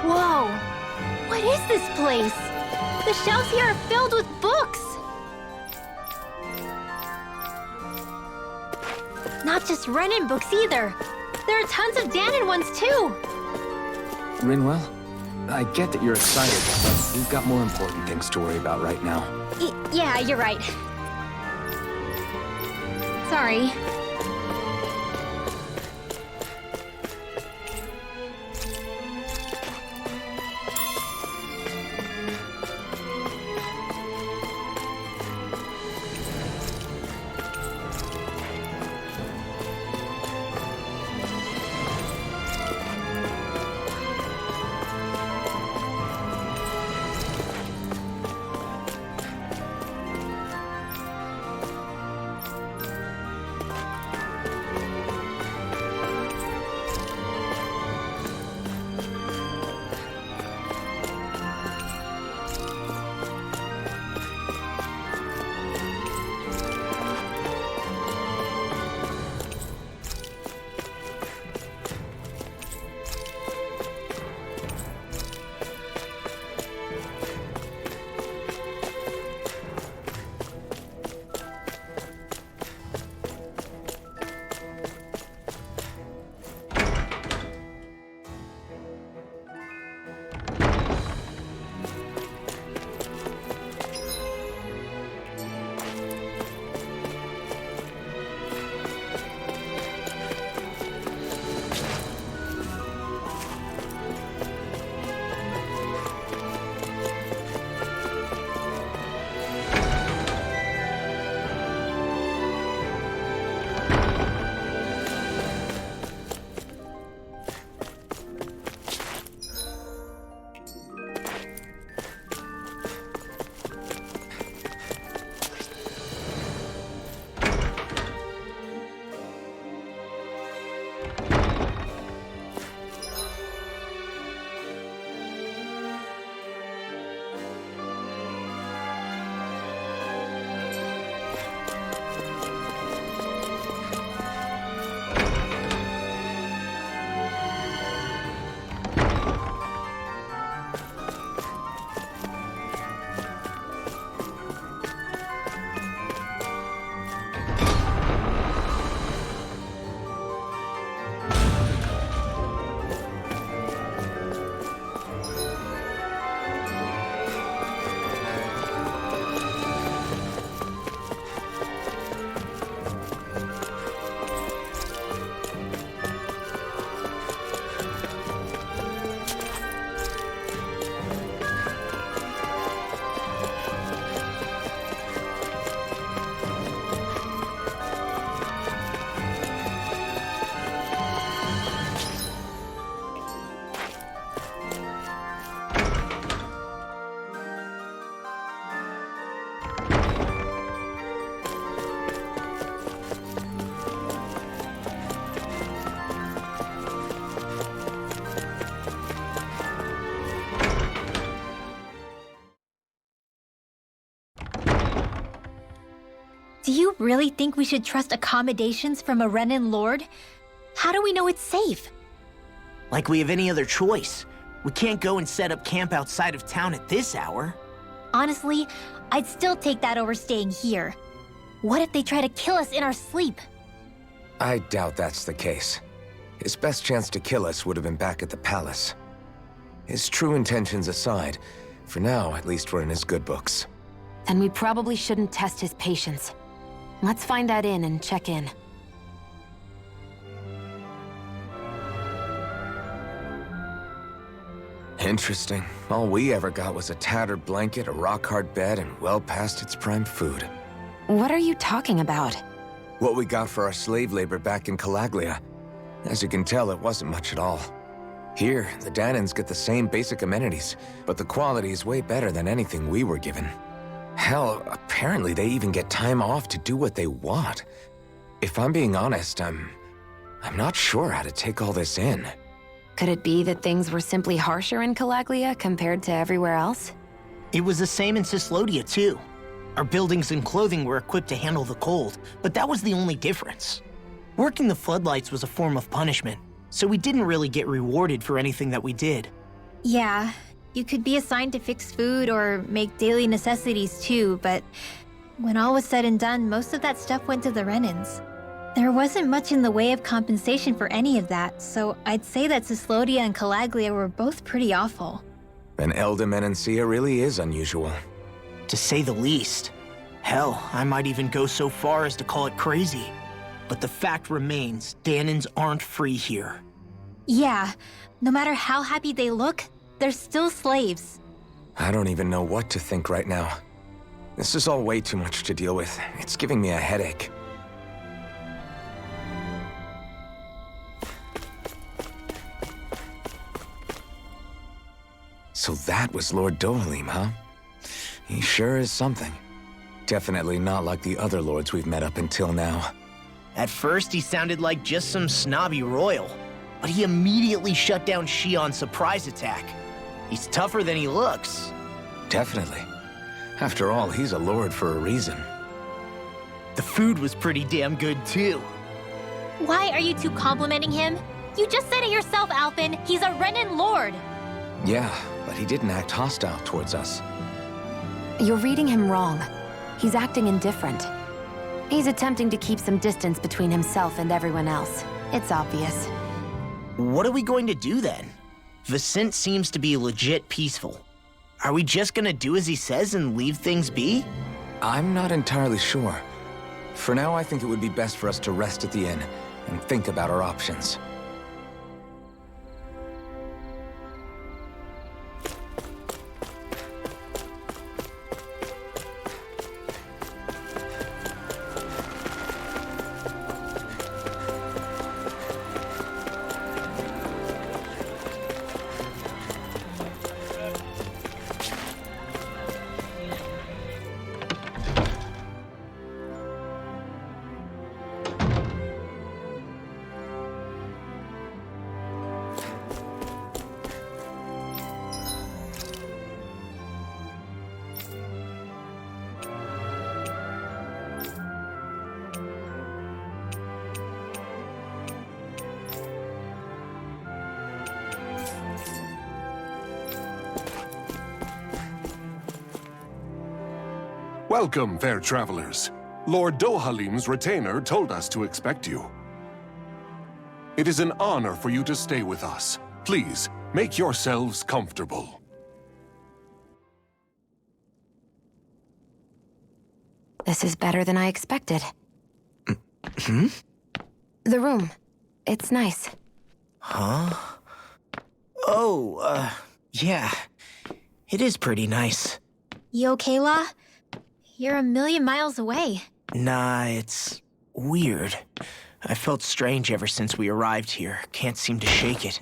Whoa! What is this place? The shelves here are filled with books! Not just Renin books either. There are tons of Danon ones too! Rinwell, I get that you're excited, but we've got more important things to worry about right now. Yeah, you're right. Sorry. Do you really think we should trust accommodations from a Renin Lord? How do we know it's safe? Like we have any other choice. We can't go and set up camp outside of town at this hour. Honestly, I'd still take that over staying here. What if they try to kill us in our sleep? I doubt that's the case. His best chance to kill us would have been back at the palace. His true intentions aside, For now, at least we're in his good books. Then we probably shouldn't test his patience. Let's find that inn and check in. Interesting. All we ever got was a tattered blanket, a rock-hard bed, and well past its prime food. What are you talking about? What we got for our slave labor back in Calaglia. As you can tell, it wasn't much at all. Here, the Danans get the same basic amenities, but the quality is way better than anything we were given. Hell, apparently they even get time off to do what they want. If I'm being honest, I'm not sure how to take all this in. Could it be that things were simply harsher in Calaglia compared to everywhere else? It was the same in Cislodia, too. Our buildings and clothing were equipped to handle the cold, but that was the only difference. Working the floodlights was a form of punishment, so we didn't really get rewarded for anything that we did. Yeah, you could be assigned to fix food or make daily necessities too, but when all was said and done, most of that stuff went to the Renans. There wasn't much in the way of compensation for any of that, so I'd say that Cislodia and Calaglia were both pretty awful. And Elda really is unusual. To say the least. Hell, I might even go so far as to call it crazy. But the fact remains, Danans aren't free here. Yeah, no matter how happy they look, they're still slaves. I don't even know what to think right now. This is all way too much to deal with. It's giving me a headache. So that was Lord Dohalim, huh? He sure is something. Definitely not like the other lords we've met up until now. At first, he sounded like just some snobby royal, but he immediately shut down Shion's surprise attack. He's tougher than he looks. Definitely. After all, he's a lord for a reason. The food was pretty damn good, too. Why are you two complimenting him? You just said it yourself, Alphen. He's a Renan lord. Yeah, but he didn't act hostile towards us. You're reading him wrong. He's acting indifferent. He's attempting to keep some distance between himself and everyone else. It's obvious. What are we going to do then? Vicent seems to be legit peaceful. Are we just gonna do as he says and leave things be? I'm not entirely sure. For now, I think it would be best for us to rest at the inn and think about our options. Welcome, fair travelers. Lord Dohalim's retainer told us to expect you. It is an honor for you to stay with us. Please, make yourselves comfortable. This is better than I expected. Hmm? The room. It's nice. Huh? Oh, yeah. It is pretty nice. You okay, La? You're a million miles away. Nah, it's weird. I felt strange ever since we arrived here. Can't seem to shake it.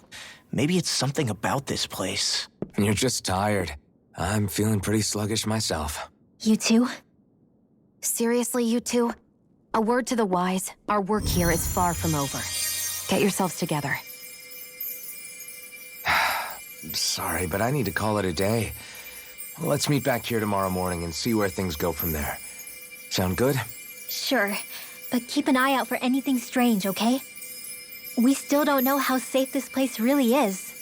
Maybe it's something about this place. You're just tired. I'm feeling pretty sluggish myself. You too? Seriously, you two? A word to the wise, our work here is far from over. Get yourselves together. Sorry, but I need to call it a day. Let's meet back here tomorrow morning and see where things go from there. Sound good? Sure, but keep an eye out for anything strange, okay? We still don't know how safe this place really is.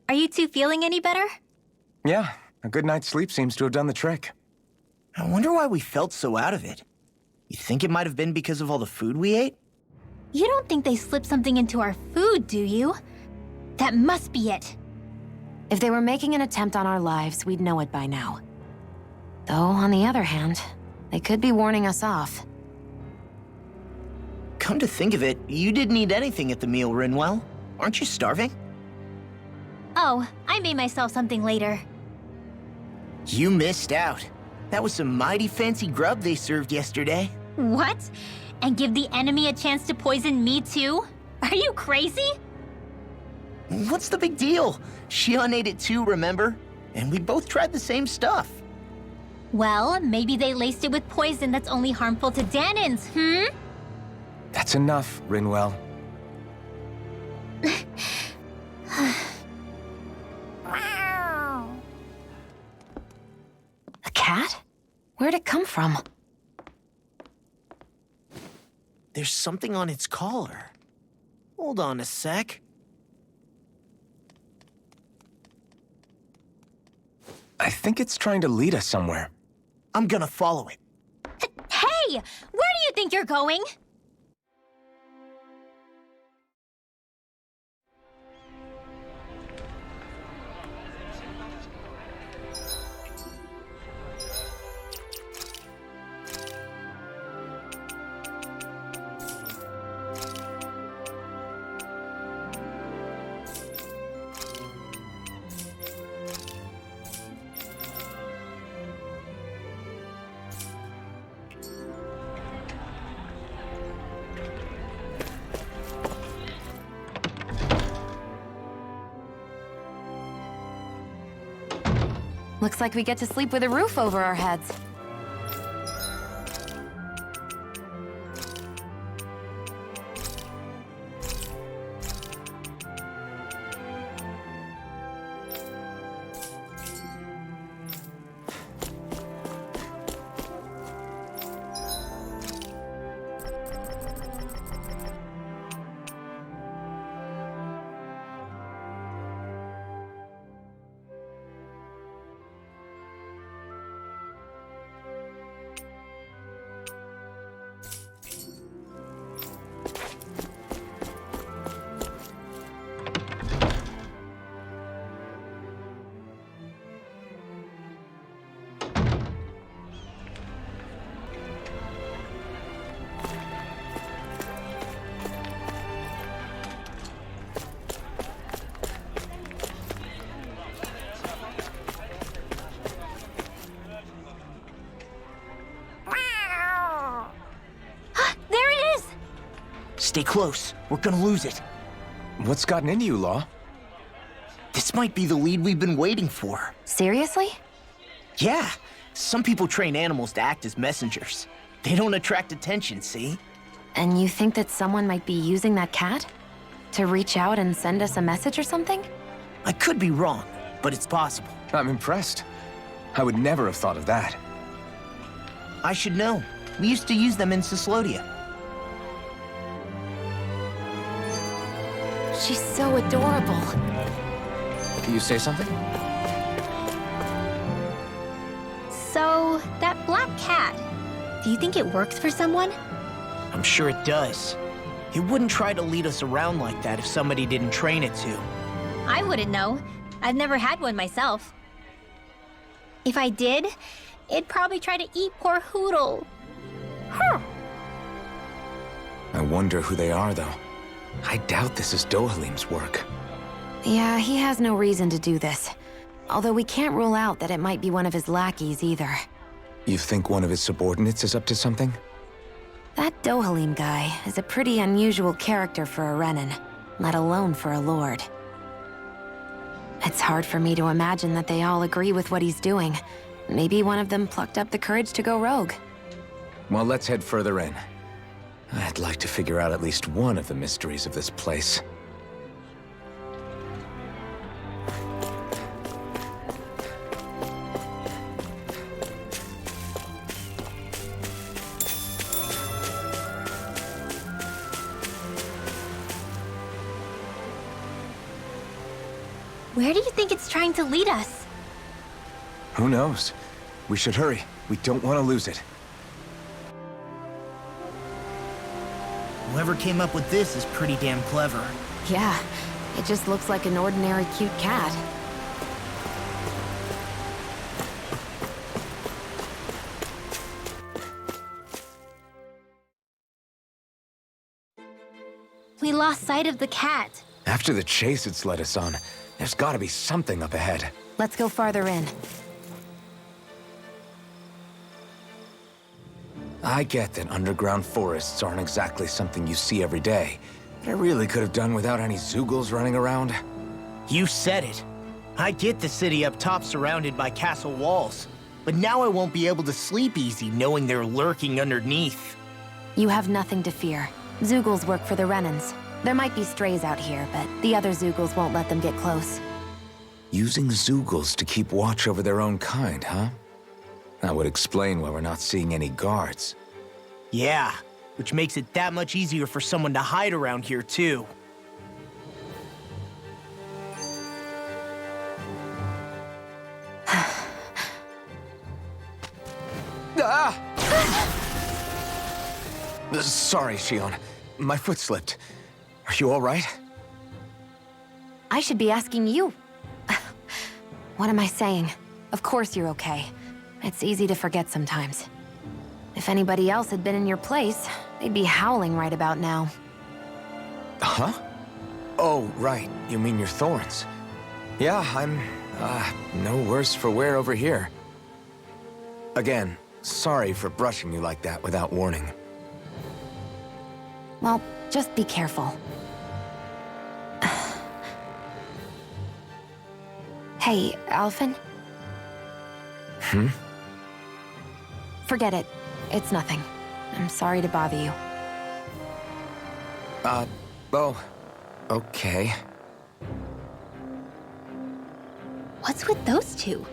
Are you two feeling any better? Yeah, a good night's sleep seems to have done the trick. I wonder why we felt so out of it. You think it might have been because of all the food we ate? You don't think they slipped something into our food, do you? That must be it. If they were making an attempt on our lives, we'd know it by now. Though, on the other hand, they could be warning us off. Come to think of it, you didn't eat anything at the meal, Rinwell. Aren't you starving? Oh, I made myself something later. You missed out. That was some mighty fancy grub they served yesterday. What? And give the enemy a chance to poison me too? Are you crazy? What's the big deal? Shion ate it too, remember? And we both tried the same stuff. Well, maybe they laced it with poison that's only harmful to Danins, That's enough, Rinwell. A cat? Where'd it come from? There's something on its collar. Hold on a sec. I think it's trying to lead us somewhere. I'm gonna follow it. Hey! Where do you think you're going? Looks like we get to sleep with a roof over our heads. Stay close. We're gonna lose it. What's gotten into you, Law? This might be the lead we've been waiting for. Seriously? Yeah. Some people train animals to act as messengers. They don't attract attention, see? And you think that someone might be using that cat? To reach out and send us a message or something? I could be wrong, but it's possible. I'm impressed. I would never have thought of that. I should know. We used to use them in Cyslodia. She's so adorable. You say something? So, that black cat, do you think it works for someone? I'm sure it does. It wouldn't try to lead us around like that if somebody didn't train it to. I wouldn't know. I've never had one myself. If I did, it'd probably try to eat poor Hoodle. I wonder who they are, though. I doubt this is Dohalim's work. Yeah, he has no reason to do this. Although we can't rule out that it might be one of his lackeys either. You think one of his subordinates is up to something? That Dohalim guy is a pretty unusual character for a Renin, let alone for a lord. It's hard for me to imagine that they all agree with what he's doing. Maybe one of them plucked up the courage to go rogue. Well, let's head further in. I'd like to figure out at least one of the mysteries of this place. Where do you think it's trying to lead us? Who knows? We should hurry. We don't want to lose it. Whoever came up with this is pretty damn clever. Yeah, it just looks like an ordinary cute cat. We lost sight of the cat. After the chase it's led us on, there's gotta be something up ahead. Let's go farther in. I get that underground forests aren't exactly something you see every day, but I really could have done without any Zeugles running around. You said it. I get the city up top surrounded by castle walls, but now I won't be able to sleep easy knowing they're lurking underneath. You have nothing to fear. Zeugles work for the Renans. There might be strays out here, but the other Zeugles won't let them get close. Using Zeugles to keep watch over their own kind, huh? That would explain why we're not seeing any guards. Yeah, which makes it that much easier for someone to hide around here, too. Ah! Sorry, Shion. My foot slipped. Are you all right? I should be asking you. What am I saying? Of course you're okay. It's easy to forget sometimes. If anybody else had been in your place, they'd be howling right about now. Huh? Oh, right. You mean your thorns. Yeah, I'm, no worse for wear over here. Again, sorry for brushing you like that without warning. Well, just be careful. Hey, Alphen? Hmm? Forget it. It's nothing. I'm sorry to bother you. Oh, okay. What's with those two?